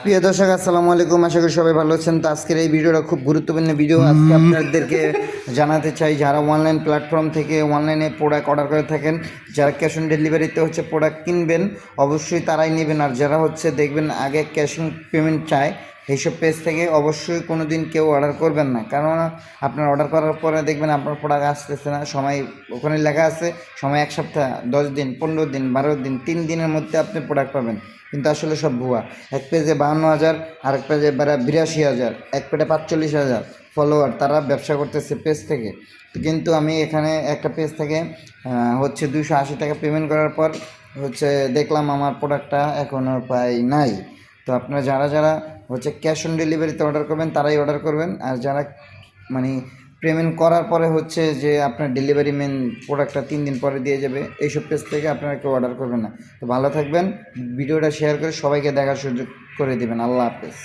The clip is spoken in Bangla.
প্রিয় দর্শক আসসালামু আলাইকুম, আশা করি সবাই ভালো আছেন। তো আজকের এই ভিডিওটা খুব গুরুত্বপূর্ণ ভিডিও। আজকে আপনাদেরকে জানাতে চাই, যারা অনলাইন প্ল্যাটফর্ম থেকে অনলাইনে প্রোডাক্ট অর্ডার করে থাকেন, যারা ক্যাশ অন ডেলিভারিতে প্রোডাক্ট কিনবেন, অবশ্যই তারাই নেবেন। আর যারা দেখবেন আগে ক্যাশ অন পেমেন্ট চায়, এইসব পেজ থেকে অবশ্যই কোনো দিন কেউ অর্ডার করবেন না। কারণ আপনার অর্ডার করার পরে দেখবেন আপনার প্রোডাক্ট আসতেছে না, সময় ওখানে লেখা আছে সময় 1 সপ্তাহ, 10 দিন, 15 দিন, 12 দিন, 3 দিনের মধ্যে আপনি প্রোডাক্ট পাবেন। কিন্তু আসলে সব ভুয়া। এক পেজে 52,000, আরেক পেজে 82,000, এক পেজে 45,000 ফলোয়ার, তারা ব্যবসা করতেছে পেজ থেকে। কিন্তু আমি এখানে একটা পেজ থেকে 280 টাকা পেমেন্ট করার পর দেখলাম আমার প্রোডাক্টটা এখনও প্রায় নাই। তো আপনারা যারা যারা ক্যাশ অন ডেলিভারিতে অর্ডার করবেন তারাই অর্ডার করবেন। আর যারা মানে পেমেন্ট করার পরে যে আপনার ডেলিভারি ম্যান প্রোডাক্টটা 3 দিন পরে দিয়ে যাবে, এইসব পেজ থেকে আপনারা কেউ অর্ডার করবেন না। তো ভালো থাকবেন, ভিডিওটা শেয়ার করে সবাইকে দেখার সুযোগ করে দেবেন। আল্লাহ হাফেজ।